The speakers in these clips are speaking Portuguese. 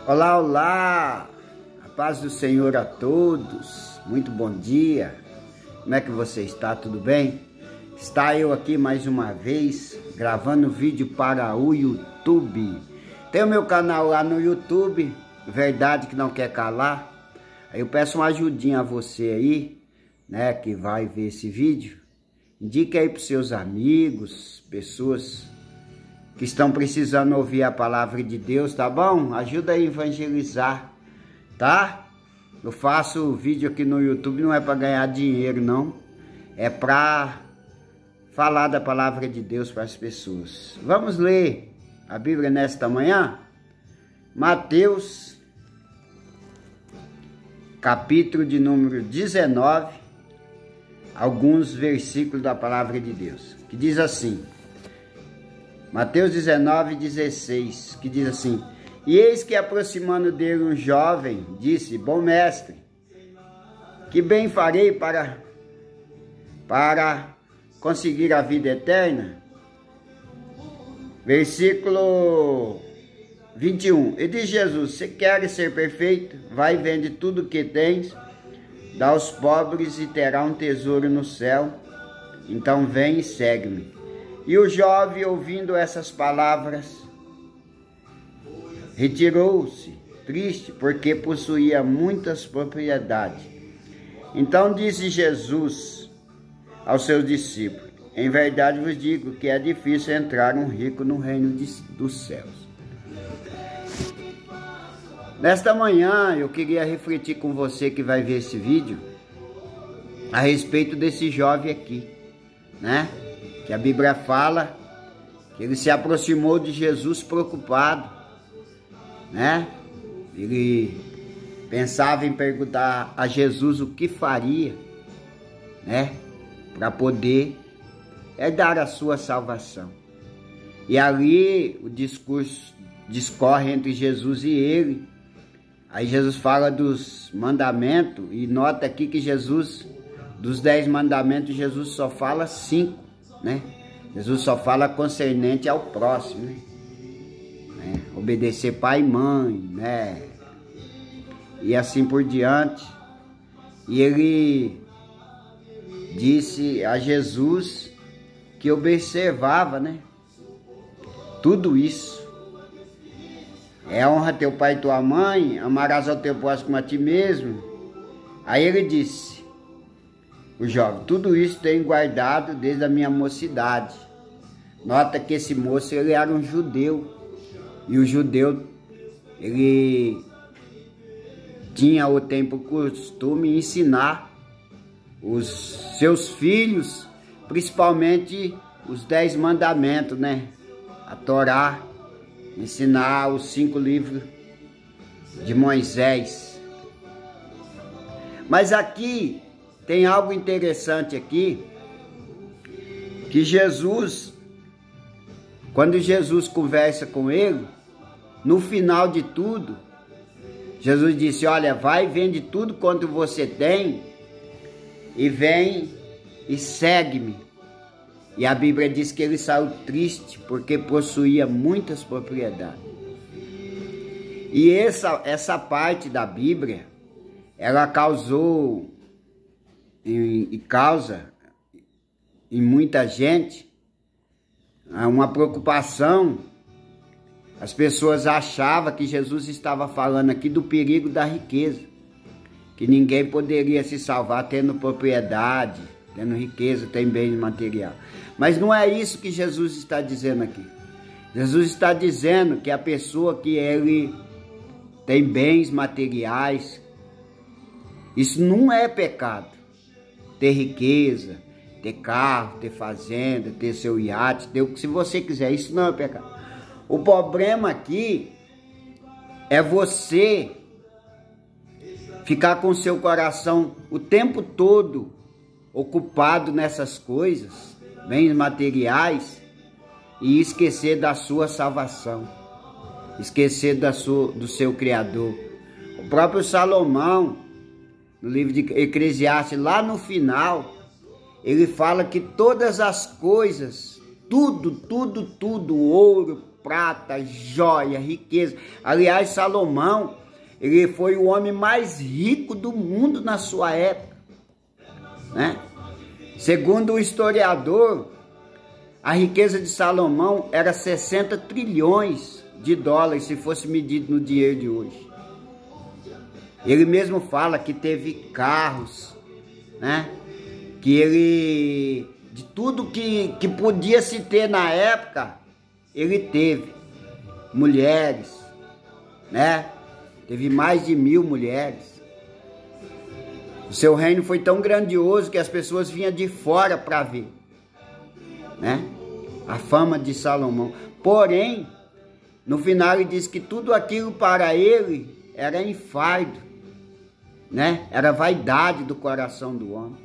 Olá, olá, a paz do Senhor a todos, muito bom dia, como é que você está, tudo bem? Está eu aqui mais uma vez, gravando vídeo para o YouTube. Tem o meu canal lá no YouTube, Verdade que Não Quer Calar. Aí eu peço uma ajudinha a você aí, né, que vai ver esse vídeo. Indique aí para os seus amigos, pessoas que estão precisando ouvir a palavra de Deus, tá bom? Ajuda aí a evangelizar, tá? Eu faço vídeo aqui no YouTube, não é para ganhar dinheiro, não. É para falar da palavra de Deus para as pessoas. Vamos ler a Bíblia nesta manhã? Mateus, capítulo de número 19, alguns versículos da palavra de Deus, que diz assim... Mateus 19:16, que diz assim: E eis que aproximando dele um jovem, disse: Bom mestre, que bem farei para conseguir a vida eterna? Versículo 21. E diz Jesus: Se queres ser perfeito, vai e vende tudo o que tens, dá aos pobres e terá um tesouro no céu. Então vem e segue-me. E o jovem, ouvindo essas palavras, retirou-se, triste, porque possuía muitas propriedades. Então disse Jesus aos seus discípulos: Em verdade vos digo que é difícil entrar um rico no reino dos céus. Nesta manhã eu queria refletir com você que vai ver esse vídeo a respeito desse jovem aqui, né? Que a Bíblia fala que ele se aproximou de Jesus preocupado, né? Ele pensava em perguntar a Jesus o que faria, né? Para poder dar a sua salvação. E ali o discurso discorre entre Jesus e ele. Aí Jesus fala dos mandamentos e nota aqui que Jesus, dos 10 mandamentos, Jesus só fala 5. Né? Jesus só fala concernente ao próximo, né? Obedecer pai e mãe, né? E assim por diante. E ele disse a Jesus que observava, né? Tudo isso. Honra teu pai e tua mãe, amarás ao teu próximo como a ti mesmo. Aí ele disse, o jovem: tudo isso tenho guardado desde a minha mocidade. Nota que esse moço, ele era um judeu. E o judeu, ele tinha o tempo costume ensinar os seus filhos, principalmente os 10 mandamentos, né? A Torá, ensinar os 5 livros de Moisés. Mas aqui tem algo interessante aqui, que Jesus, quando Jesus conversa com ele, no final de tudo, Jesus disse: olha, vai e vende tudo quanto você tem e vem e segue-me. E a Bíblia diz que ele saiu triste porque possuía muitas propriedades. E essa parte da Bíblia, ela causou e causa em muita gente uma preocupação. As pessoas achavam que Jesus estava falando aqui do perigo da riqueza, que ninguém poderia se salvar tendo propriedade, tendo riqueza, tendo bens material. Mas não é isso que Jesus está dizendo aqui. Jesus está dizendo que a pessoa que ele tem bens materiais, isso não é pecado. Ter riqueza, ter carro, ter fazenda, ter seu iate, ter o que se você quiser, isso não é pecado. O problema aqui é você ficar com seu coração o tempo todo ocupado nessas coisas, bens materiais, e esquecer da sua salvação, esquecer do seu Criador. O próprio Salomão, no livro de Eclesiastes, lá no final, ele fala que todas as coisas, tudo, ouro, prata, joia, riqueza. Aliás, Salomão, ele foi o homem mais rico do mundo na sua época, né? Segundo o historiador, a riqueza de Salomão era 60 trilhões de dólares, se fosse medido no dinheiro de hoje. Ele mesmo fala que teve carros, né? Que ele, de tudo que podia se ter na época, ele teve. Mulheres, né? Teve mais de 1000 mulheres. O seu reino foi tão grandioso que as pessoas vinham de fora para ver, né? A fama de Salomão. Porém, no final ele diz que tudo aquilo para ele era enfardo, né? Era vaidade do coração do homem.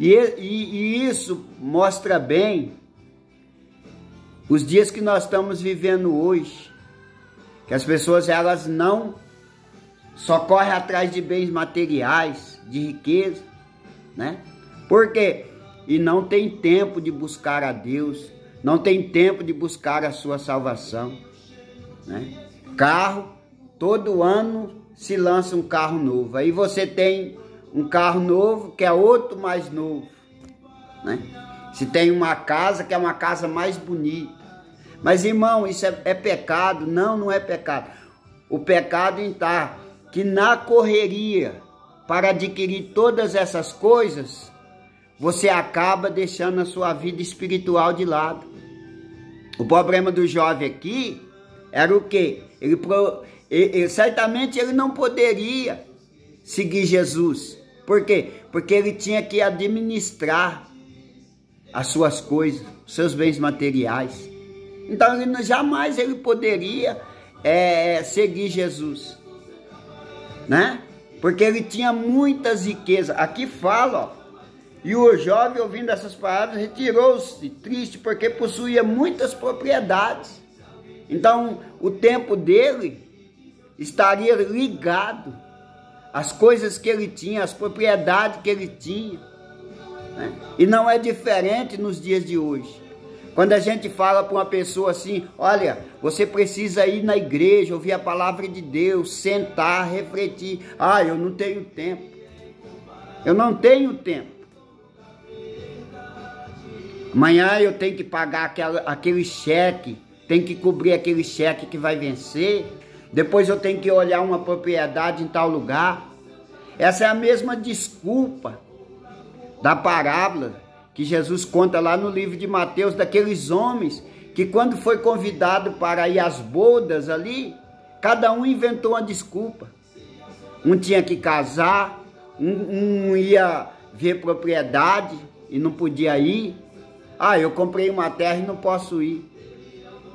E isso mostra bem os dias que nós estamos vivendo hoje, que as pessoas, elas não só correm atrás de bens materiais, de riqueza, né? Por quê? E não tem tempo de buscar a Deus, não tem tempo de buscar a sua salvação, né? Carro, todo ano se lança um carro novo. Aí você tem um carro novo, que é outro mais novo, né? Se tem uma casa, que é uma casa mais bonita. Mas, irmão, isso é pecado? Não, não é pecado. O pecado está que na correria para adquirir todas essas coisas, você acaba deixando a sua vida espiritual de lado. O problema do jovem aqui era o quê? Certamente ele não poderia seguir Jesus. Por quê? Porque ele tinha que administrar as suas coisas, os seus bens materiais. Então jamais ele poderia seguir Jesus, né? Porque ele tinha muitas riquezas. Aqui fala, ó, e o jovem, ouvindo essas palavras, retirou-se triste, porque possuía muitas propriedades. Então o tempo dele estaria ligado às coisas que ele tinha, às propriedades que ele tinha, né? E não é diferente nos dias de hoje. Quando a gente fala para uma pessoa assim, olha, você precisa ir na igreja, ouvir a palavra de Deus, sentar, refletir. Ah, eu não tenho tempo. Eu não tenho tempo. Amanhã eu tenho que pagar aquele cheque, tenho que cobrir aquele cheque que vai vencer. Depois eu tenho que olhar uma propriedade em tal lugar. Essa é a mesma desculpa da parábola que Jesus conta lá no livro de Mateus, daqueles homens que quando foi convidado para ir às bodas ali, cada um inventou uma desculpa. Um tinha que casar, um ia ver propriedade e não podia ir. Ah, eu comprei uma terra e não posso ir.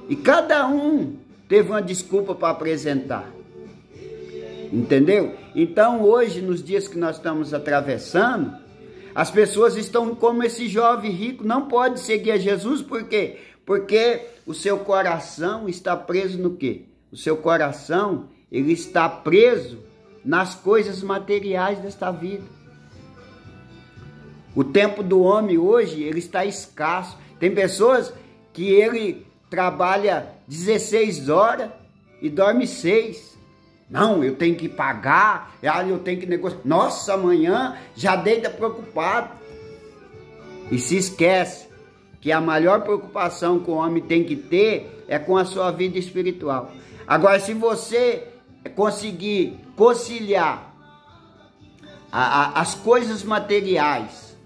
E cada um teve uma desculpa para apresentar. Entendeu? Então hoje, nos dias que nós estamos atravessando, as pessoas estão como esse jovem rico, não pode seguir a Jesus, por quê? Porque o seu coração está preso no quê? O seu coração, ele está preso nas coisas materiais desta vida. O tempo do homem hoje, ele está escasso. Tem pessoas que ele trabalha 16 horas e dorme 6. Não, eu tenho que pagar, eu tenho que negociar. Nossa, amanhã já deita preocupado. E se esquece que a maior preocupação que o homem tem que ter é com a sua vida espiritual. Agora, se você conseguir conciliar as coisas materiais,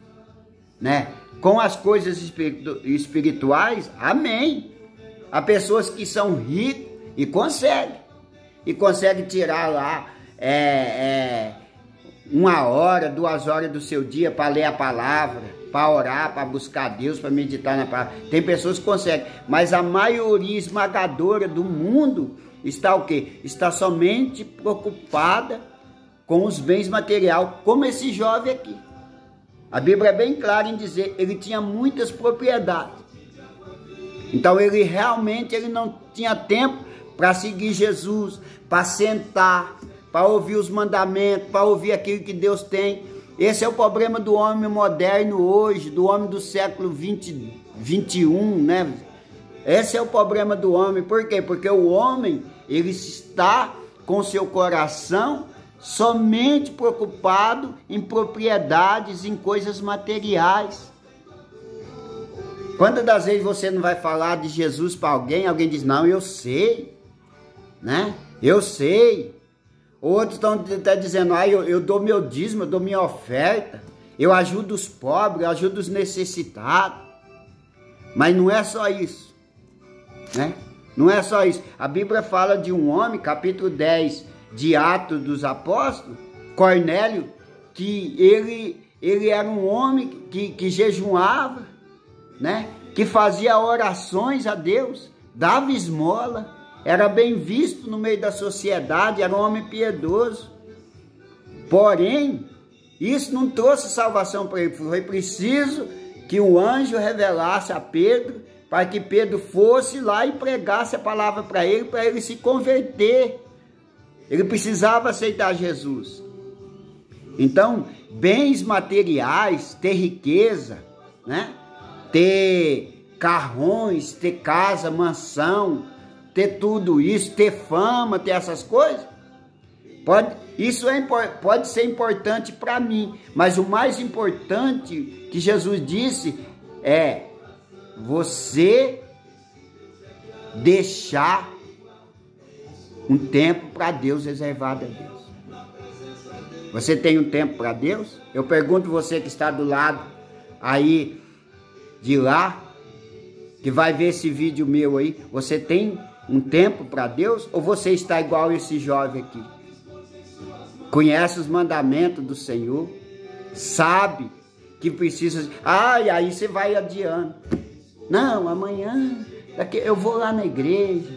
né, com as coisas espirituais, amém. Há pessoas que são ricas e conseguem tirar lá 1 hora, 2 horas do seu dia para ler a palavra, para orar, para buscar Deus, para meditar na palavra. Tem pessoas que conseguem, mas a maioria esmagadora do mundo está o quê? Está somente preocupada com os bens materiais, como esse jovem aqui. A Bíblia é bem clara em dizer, ele tinha muitas propriedades. Então ele realmente não tinha tempo para seguir Jesus, para sentar, para ouvir os mandamentos, para ouvir aquilo que Deus tem. Esse é o problema do homem moderno hoje, do homem do século 21, né? Esse é o problema do homem. Por quê? Porque o homem, ele está com seu coração somente preocupado em propriedades, em coisas materiais. Quantas das vezes você não vai falar de Jesus para alguém, alguém diz, não, eu sei, né? Eu sei. Outros estão dizendo, eu dou meu dízimo, eu dou minha oferta, eu ajudo os pobres, eu ajudo os necessitados. Mas não é só isso, né? Não é só isso. A Bíblia fala de um homem, capítulo 10 de Atos dos Apóstolos, Cornélio, que ele era um homem que jejuava, né? Que fazia orações a Deus, dava esmola, era bem visto no meio da sociedade, era um homem piedoso. Porém, isso não trouxe salvação para ele. Foi preciso que um anjo revelasse a Pedro, para que Pedro fosse lá e pregasse a palavra para ele se converter. Ele precisava aceitar Jesus. Então, bens materiais, ter riqueza, né? Ter carrões, ter casa, mansão, ter tudo isso, ter fama, ter essas coisas, pode ser importante para mim, mas o mais importante que Jesus disse é você deixar um tempo para Deus reservado a Deus. Você tem um tempo para Deus? Eu pergunto você que está do lado aí de lá, que vai ver esse vídeo meu aí, você tem um tempo para Deus? Ou você está igual esse jovem aqui? Conhece os mandamentos do Senhor, sabe que precisa... e aí você vai adiando. Não, amanhã eu vou lá na igreja.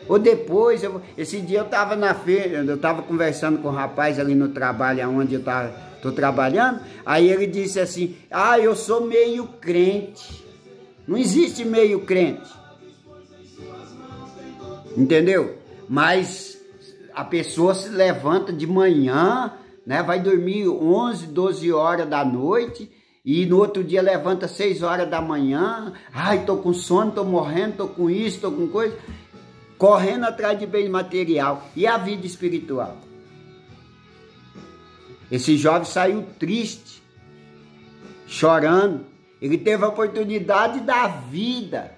Ou depois, esse dia eu estava na feira, eu estava conversando com um rapaz ali no trabalho, onde eu estou trabalhando, aí ele disse assim, eu sou meio crente. Não existe meio crente. Entendeu? Mas a pessoa se levanta de manhã, né, vai dormir 11, 12 horas da noite, e no outro dia levanta 6 horas da manhã, tô com sono, tô morrendo, tô com isso, tô com coisa... correndo atrás de bem material. E a vida espiritual? Esse jovem saiu triste, chorando. Ele teve a oportunidade da vida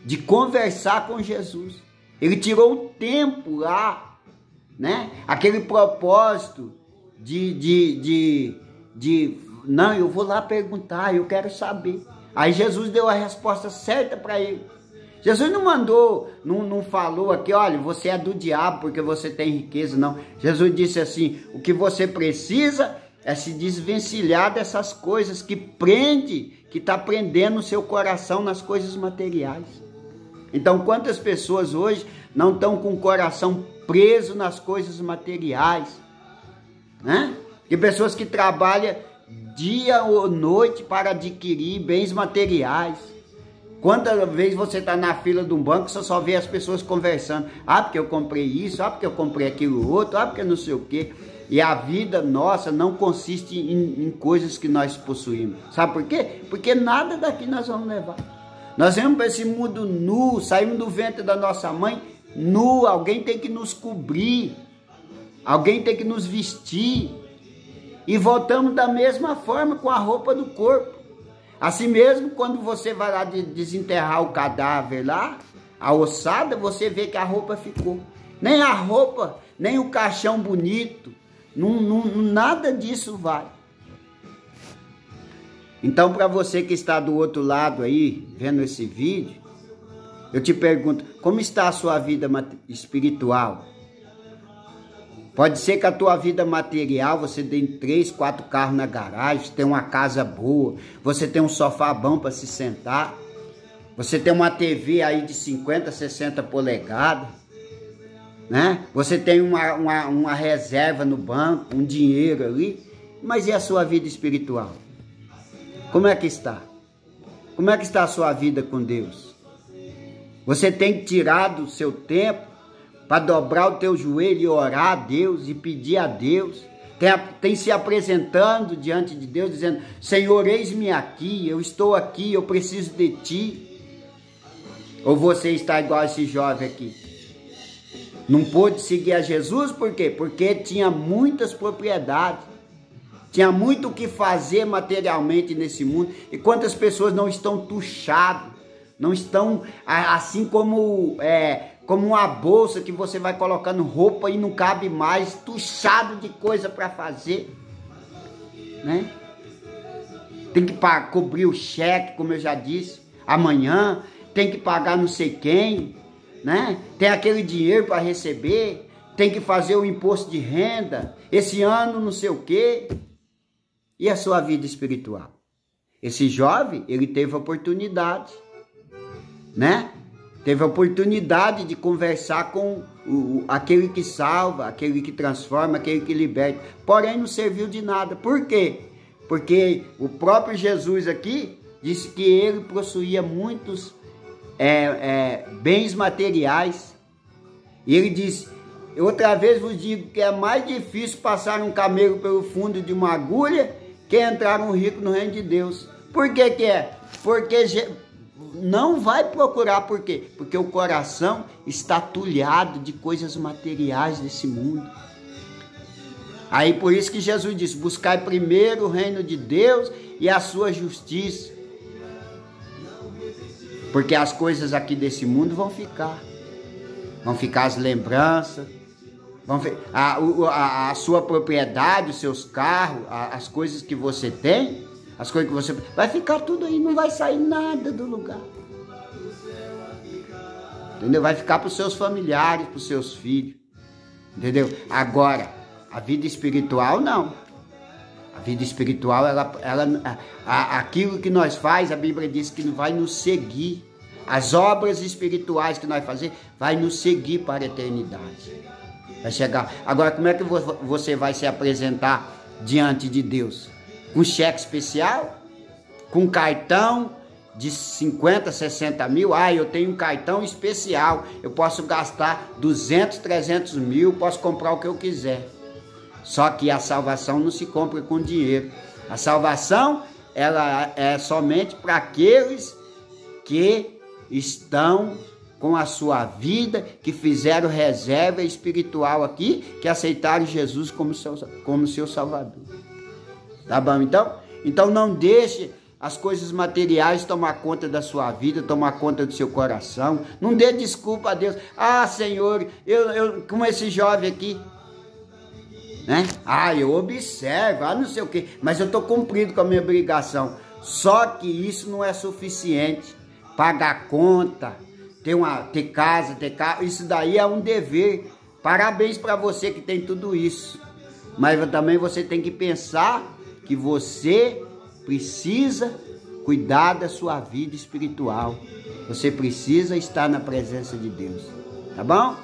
de conversar com Jesus. Ele tirou um tempo lá, né? Aquele propósito não, eu vou lá perguntar, eu quero saber. Aí Jesus deu a resposta certa para ele. Jesus não mandou, não falou aqui, olha, você é do diabo porque você tem riqueza, não. Jesus disse assim, o que você precisa é se desvencilhar dessas coisas que está prendendo o seu coração nas coisas materiais. Então, quantas pessoas hoje não estão com o coração preso nas coisas materiais, né? Tem pessoas que trabalham dia ou noite para adquirir bens materiais. Quantas vezes você está na fila de um banco, você só vê as pessoas conversando. Porque eu comprei isso, porque eu comprei aquilo outro, porque não sei o quê. E a vida nossa não consiste em coisas que nós possuímos. Sabe por quê? Porque nada daqui nós vamos levar. Nós vamos para esse mundo nu, saímos do ventre da nossa mãe nu. Alguém tem que nos cobrir, alguém tem que nos vestir. E voltamos da mesma forma com a roupa do corpo. Assim mesmo, quando você vai lá desenterrar o cadáver lá, a ossada, você vê que a roupa ficou. Nem a roupa, nem o caixão bonito, nada disso vai. Então, para você que está do outro lado aí, vendo esse vídeo, eu te pergunto, como está a sua vida espiritual? Pode ser que a tua vida material, você tem 3, 4 carros na garagem, tem uma casa boa, você tem um sofá bom para se sentar, você tem uma TV aí de 50, 60 polegadas, né? Você tem uma reserva no banco, um dinheiro ali, mas e a sua vida espiritual? Como é que está? Como é que está a sua vida com Deus? Você tem tirado o seu tempo para dobrar o teu joelho e orar a Deus e pedir a Deus? Tem se apresentando diante de Deus, dizendo, Senhor, eis-me aqui, eu estou aqui, eu preciso de Ti. Ou você está igual esse jovem aqui? Não pôde seguir a Jesus por quê? Porque tinha muitas propriedades. Tinha muito o que fazer materialmente nesse mundo. E quantas pessoas não estão tuchadas, não estão assim como uma bolsa que você vai colocando roupa e não cabe mais, tuchado de coisa para fazer, né? Tem que cobrir o cheque, como eu já disse, amanhã, tem que pagar não sei quem, né? Tem aquele dinheiro para receber, tem que fazer o imposto de renda, esse ano não sei o quê. E a sua vida espiritual? Esse jovem, ele teve oportunidade, né? Teve a oportunidade de conversar com aquele que salva, aquele que transforma, aquele que liberta. Porém, não serviu de nada. Por quê? Porque o próprio Jesus aqui disse que ele possuía muitos bens materiais. E ele disse: outra vez vos digo que é mais difícil passar um camelo pelo fundo de uma agulha que entrar um rico no reino de Deus. Por que que é? Porque não vai procurar, por quê? Porque o coração está tulhado de coisas materiais desse mundo. Aí por isso que Jesus disse: buscai primeiro o reino de Deus e a sua justiça. Porque as coisas aqui desse mundo vão ficar as lembranças, a sua propriedade, os seus carros, as coisas que você tem, as coisas que você... vai ficar tudo aí, não vai sair nada do lugar. Entendeu? Vai ficar para os seus familiares, para os seus filhos. Entendeu? Agora, a vida espiritual não. A vida espiritual, aquilo que nós faz, a Bíblia diz que vai nos seguir. As obras espirituais que nós fazemos vai nos seguir para a eternidade. Vai chegar. Agora, como é que você vai se apresentar diante de Deus? Com cheque especial? Com cartão de 50, 60 mil? Eu tenho um cartão especial. Eu posso gastar 200, 300 mil, posso comprar o que eu quiser. Só que a salvação não se compra com dinheiro. A salvação, ela é somente para aqueles que estão com a sua vida, que fizeram reserva espiritual aqui, que aceitaram Jesus como seu Salvador. Tá bom, então? Então não deixe as coisas materiais tomar conta da sua vida, tomar conta do seu coração. Não dê desculpa a Deus. Senhor, eu como esse jovem aqui, né? Eu observo, não sei o quê, mas eu estou cumprindo com a minha obrigação. Só que isso não é suficiente. Pagar conta, ter casa, ter carro, isso daí é um dever. Parabéns para você que tem tudo isso. Mas também você tem que pensar que você precisa cuidar da sua vida espiritual. Você precisa estar na presença de Deus. Tá bom?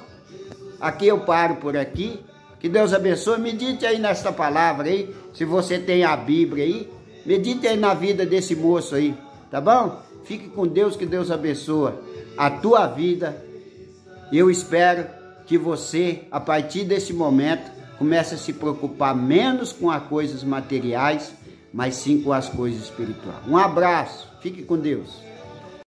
Aqui eu paro por aqui. Que Deus abençoe. Medite aí nesta palavra aí. Se você tem a Bíblia aí, medite aí na vida desse moço aí. Tá bom? Fique com Deus, que Deus abençoe a tua vida. Eu espero que você, a partir desse momento, comece a se preocupar menos com as coisas materiais, mas sim com as coisas espirituais. Um abraço, fique com Deus.